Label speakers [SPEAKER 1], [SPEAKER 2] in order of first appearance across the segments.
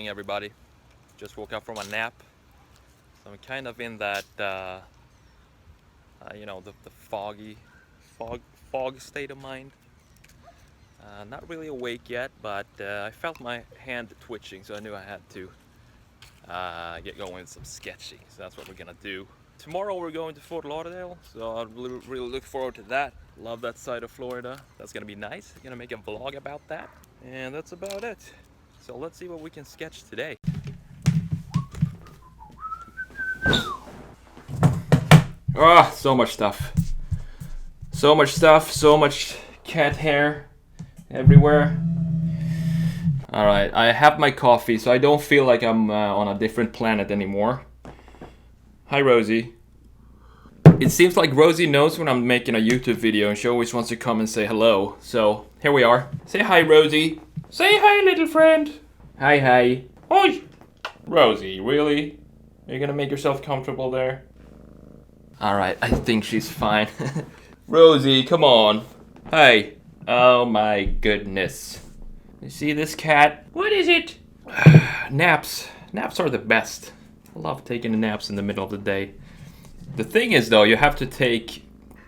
[SPEAKER 1] morning, everybody. Just woke up from a nap, so I'm kind of in that, the fog, fog state of mind. Not really awake yet, but I felt my hand twitching, so I knew I had to get going with some sketching. So that's what we're gonna do. Tomorrow we're going to Fort Lauderdale, so I really look forward to that. Love that side of Florida. That's gonna be nice. Gonna make a vlog about that, and that's about it. So let's see what we can sketch today. Ah, so much stuff. So much stuff, so much cat hair everywhere. Alright, I have my coffee, so I don't feel like I'm on a different planet anymore. Hi, Rosie. It seems like Rosie knows when I'm making a YouTube video and she always wants to come and say hello. So, here we are. Say hi, Rosie. Say hi, little friend. Hi, hi. Oi! Rosie, really? Are you gonna make yourself comfortable there? Alright, I think she's fine. Rosie, come on. Hey. Oh my goodness. You see this cat? What is it? Naps. Naps are the best. I love taking naps in the middle of the day. The thing is though, you have to take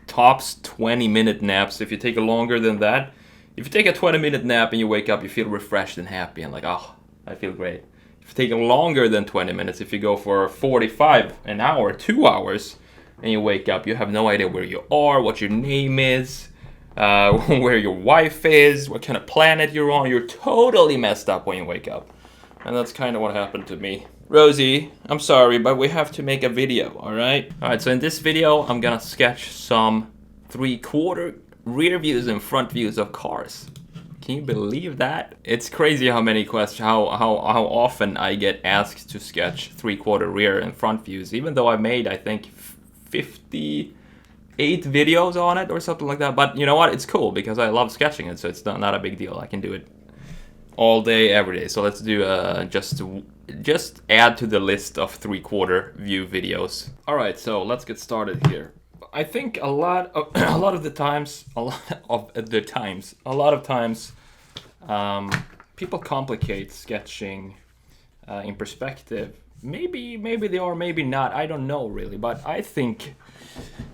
[SPEAKER 1] tops 20-minute naps. If you take a longer than that, if you take a 20-minute nap and you wake up, you feel refreshed and happy and like, oh, I feel great. If you take longer than 20 minutes, if you go for 45, an hour, 2 hours, and you wake up, you have no idea where you are, what your name is, where your wife is, what kind of planet you're on. You're totally messed up when you wake up. And that's kind of what happened to me. Rosie, I'm sorry, but we have to make a video, alright? Alright, so in this video, I'm gonna sketch some 3/4 rear views and front views of cars. Can you believe that? It's crazy how many questions, how often I get asked to sketch 3/4 rear and front views, even though I made, I think, 58 videos on it or something like that. But you know what? It's cool because I love sketching it, so it's not a big deal. I can do it all day, every day. So let's do just add to the list of 3/4 view videos. All right, so let's get started here. I think a lot of times, people complicate sketching in perspective. Maybe they are, maybe not. I don't know really, but I think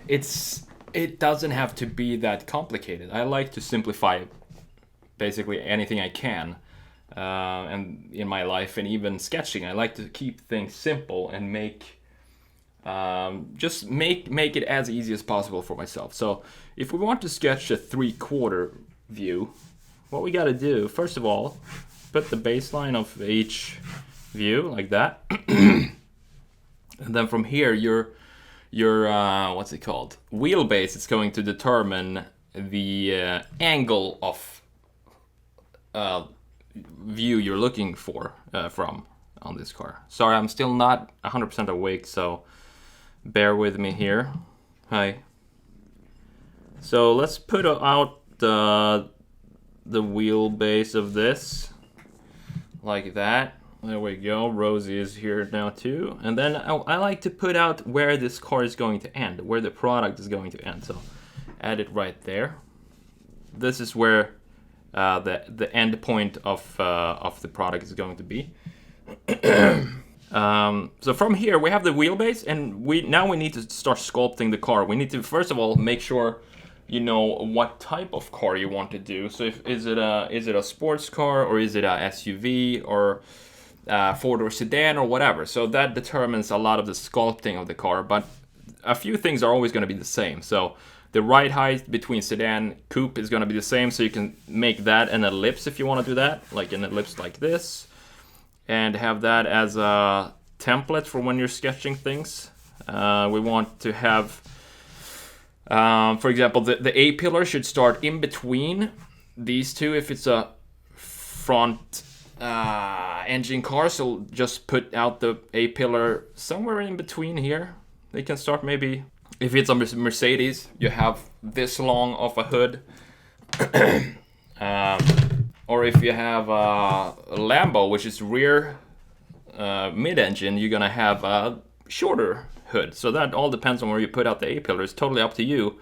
[SPEAKER 1] it doesn't have to be that complicated. I like to simplify basically anything I can, and in my life and even sketching, I like to keep things simple and make it as easy as possible for myself. So if we want to sketch a 3/4 view, what we got to do, first of all, put the baseline of each view like that. And then from here, your what's it called? Wheelbase is going to determine the angle of view you're looking for from on this car. Sorry, I'm still not 100% awake, so bear with me here. Hi. So let's put out the wheelbase of this like that. There we go. Rosie is here now too. And then I like to put out where this car is going to end, where the product is going to end. So add it right there. This is where the end point of the product is going to be. So from here we have the wheelbase, and now we need to start sculpting the car. We need to first of all make sure you know what type of car you want to do. So is it a sports car, or is it a SUV, or four-door sedan, or whatever. So that determines a lot of the sculpting of the car, but a few things are always going to be the same. So the ride height between sedan coupe is going to be the same, so you can make that an ellipse if you want to do that, like an ellipse like this, and have that as a template for when you're sketching things. We want to have, for example, the A-pillar should start in between these two if it's a front engine car, so just put out the A-pillar somewhere in between here. They can start maybe, if it's a Mercedes, you have this long of a hood. Or if you have a Lambo, which is rear mid-engine, you're gonna have a shorter hood. So that all depends on where you put out the A-pillar. It's totally up to you.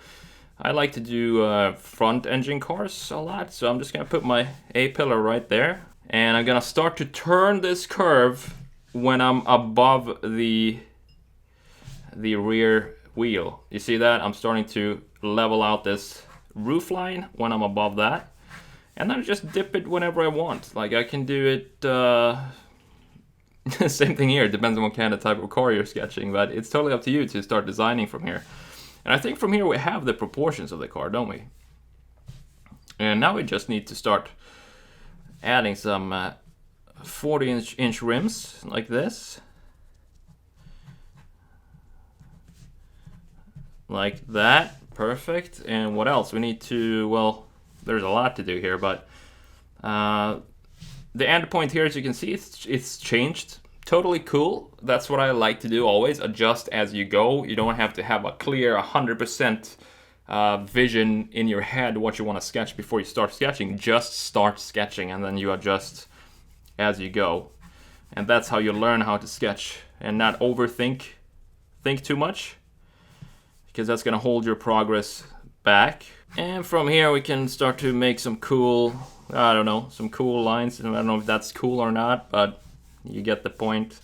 [SPEAKER 1] I like to do front engine cars a lot, so I'm just gonna put my A-pillar right there. And I'm gonna start to turn this curve when I'm above the rear wheel. You see that? I'm starting to level out this roof line when I'm above that. And then just dip it whenever I want. Like I can do it, same thing here, it depends on what kind of type of car you're sketching, but it's totally up to you to start designing from here. And I think from here we have the proportions of the car, don't we? And now we just need to start adding some 40-inch rims like this. Like that, perfect. And what else? We need to, well, there's a lot to do here, but the end point here, as you can see, it's changed. Totally cool. That's what I like to do always, adjust as you go. You don't have to have a clear 100% vision in your head what you want to sketch before you start sketching. Just start sketching and then you adjust as you go. And that's how you learn how to sketch and not think too much, because that's gonna hold your progress back. And from here we can start to make some cool, I don't know, some cool lines. I don't know if that's cool or not, but you get the point.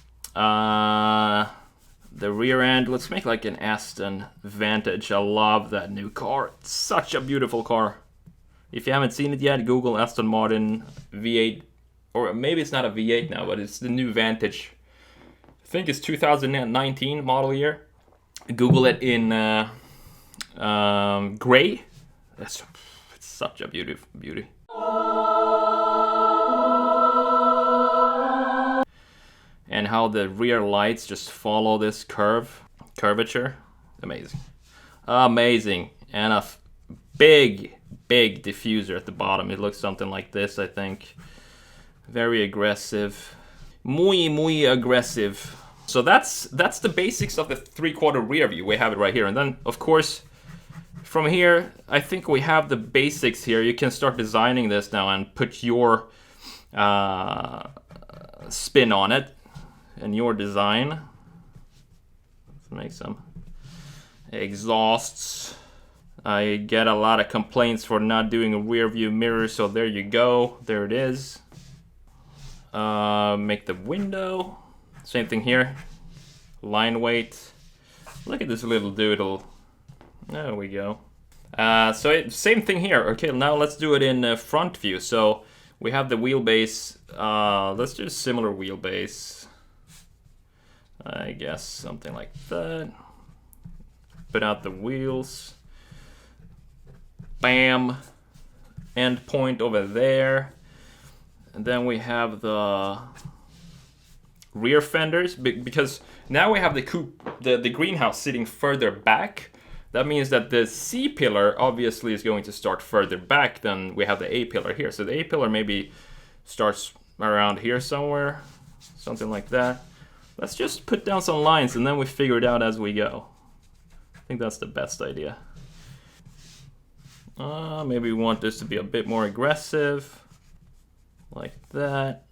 [SPEAKER 1] The rear end, let's make like an Aston Vantage. I love that new car. It's such a beautiful car. If you haven't seen it yet, Google Aston Martin V8, or maybe it's not a V8 now, but it's the new Vantage. I think it's 2019 model year. Google it in gray. It's such a beauty. And how the rear lights just follow this curvature. Amazing. And a big diffuser at the bottom. It looks something like this, I think. Very aggressive. Muy aggressive. So that's the basics of the 3/4 rear view. We have it right here. And then, of course, from here, I think we have the basics here. You can start designing this now and put your spin on it and your design. Let's make some exhausts. I get a lot of complaints for not doing a rear view mirror, so there you go. There it is. Make the window. Same thing here. Line weight. Look at this little doodle. There we go. Same thing here. Okay, now let's do it in front view. So we have the wheelbase. Let's do a similar wheelbase. I guess something like that. Put out the wheels. Bam. End point over there. And then we have the rear fenders, because now we have the coupe, the greenhouse sitting further back. That means that the C pillar obviously is going to start further back than we have the A pillar here. So the A pillar maybe starts around here somewhere, something like that. Let's just put down some lines and then we figure it out as we go. I think that's the best idea. Maybe we want this to be a bit more aggressive, like that.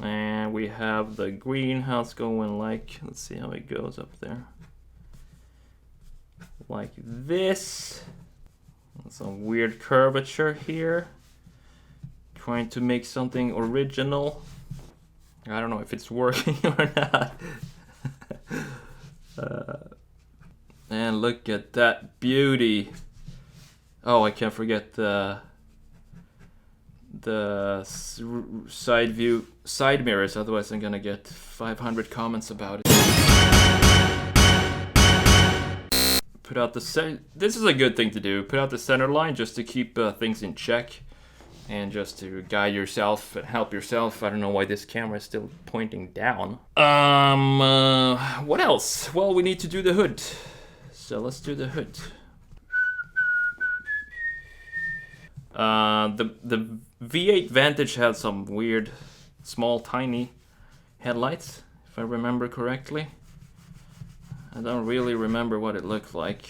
[SPEAKER 1] And we have the greenhouse going like, let's see how it goes up there. Like this. Some weird curvature here. Trying to make something original. I don't know if it's working or not. And look at that beauty. Oh, I can't forget the side mirrors, otherwise I'm gonna get 500 comments about it. Put out the this is a good thing to do. Put out the center line just to keep things in check and just to guide yourself and help yourself. I don't know why this camera is still pointing down. What else? Well, we need to do the hood. So let's do the hood. The V8 Vantage had some weird, small, tiny headlights, if I remember correctly. I don't really remember what it looked like.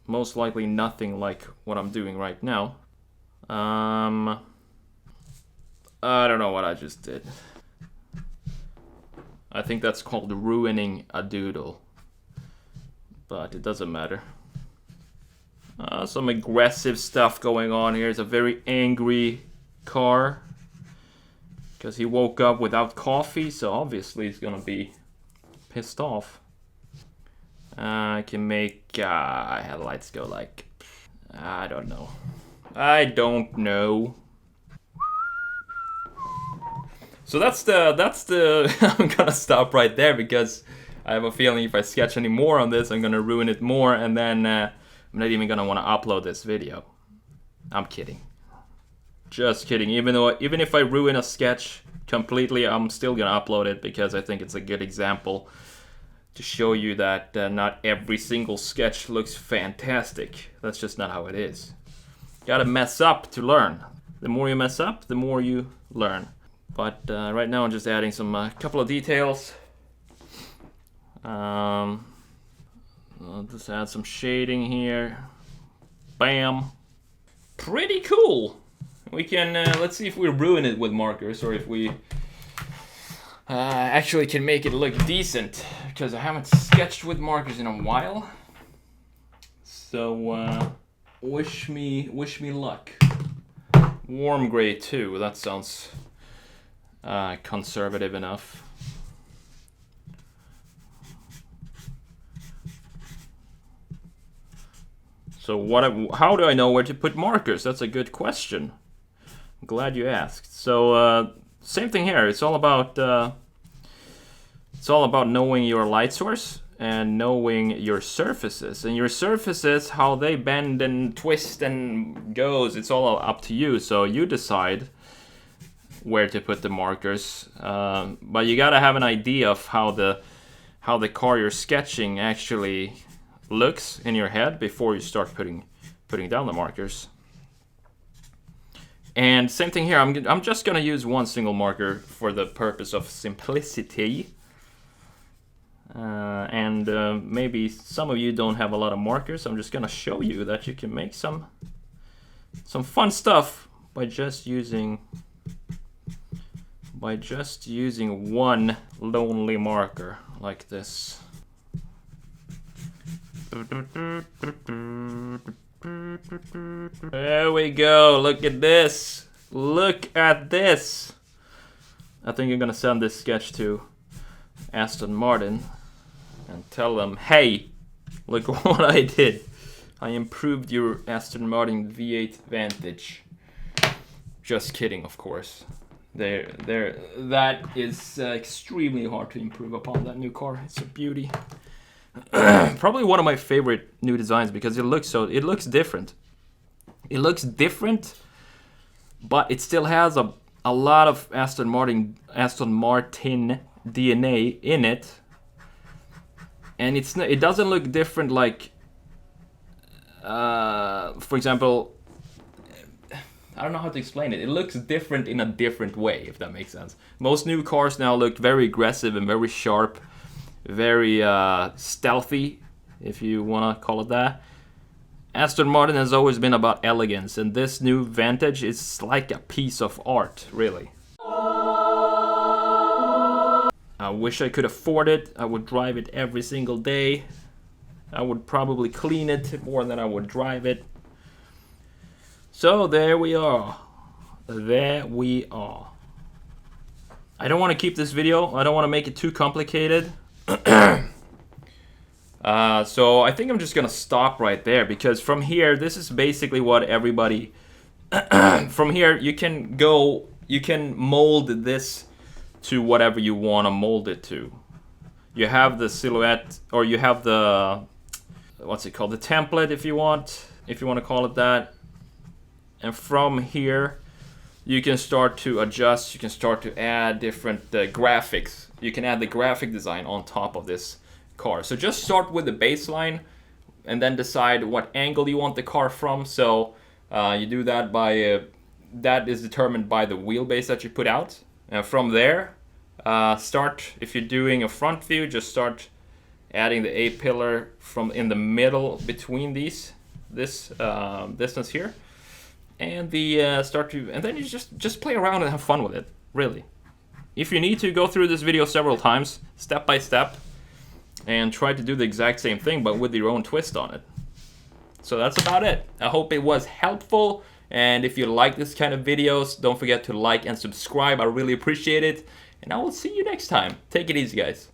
[SPEAKER 1] Most likely nothing like what I'm doing right now. I don't know what I just did. I think that's called ruining a doodle. But it doesn't matter. Some aggressive stuff going on here. It's a very angry car because he woke up without coffee, so obviously he's gonna be pissed off. I can make headlights go like, I don't know. So that's the I'm gonna stop right there because I have a feeling if I sketch any more on this, I'm gonna ruin it more, and then I'm not even gonna want to upload this video. I'm kidding. Just kidding. Even if I ruin a sketch completely, I'm still gonna upload it because I think it's a good example to show you that not every single sketch looks fantastic. That's just not how it is. Gotta mess up to learn. The more you mess up, the more you learn. But right now I'm just adding some couple of details. I'll just add some shading here. Bam. Pretty cool. We can, let's see if we ruin it with markers or if we actually can make it look decent. Because I haven't sketched with markers in a while. So, wish me luck. Warm gray too, that sounds conservative enough. So how do I know where to put markers? That's a good question. I'm glad you asked. So same thing here. It's all about knowing your light source and knowing your surfaces. And your surfaces, how they bend and twist and goes, it's all up to you. So you decide where to put the markers. But you gotta have an idea of how the car you're sketching actually looks in your head before you start putting down the markers. And same thing here. I'm just gonna use one single marker for the purpose of simplicity. And maybe some of you don't have a lot of markers. I'm just gonna show you that you can make some fun stuff by just using one lonely marker like this. There we go. Look at this. Look at this. I think I'm gonna send this sketch to Aston Martin and tell them, hey, look what I did. I improved your Aston Martin V8 Vantage. Just kidding, of course. That is extremely hard to improve upon that new car. It's a beauty. Probably one of my favorite new designs because it looks different. It looks different, but it still has a lot of Aston Martin DNA in it, and it doesn't look different like, for example, I don't know how to explain it. It looks different in a different way, if that makes sense. Most new cars now look very aggressive and very sharp. Very stealthy, if you want to call it that. Aston Martin has always been about elegance, and this new Vantage is like a piece of art, really. I wish I could afford it. I would drive it every single day. I would probably clean it more than I would drive it. So there we are. There we are. I don't want to keep this video. I don't want to make it too complicated. So I think I'm just gonna stop right there because from here, this is basically what everybody. From here, you can mold this to whatever you want to mold it to. You have the silhouette, or you have the what's it called, the template, if you want to call it that. And from here, you can start to adjust. You can start to add different graphics. You can add the graphic design on top of this car. So just start with the baseline and then decide what angle you want the car from. So you do that by, that is determined by the wheelbase that you put out. And from there, if you're doing a front view, just start adding the A-pillar from in the middle between this distance here. And and then you just play around and have fun with it, really. If you need to, go through this video several times, step by step, and try to do the exact same thing, but with your own twist on it. So that's about it. I hope it was helpful. And if you like this kind of videos, don't forget to like and subscribe. I really appreciate it. And I will see you next time. Take it easy, guys.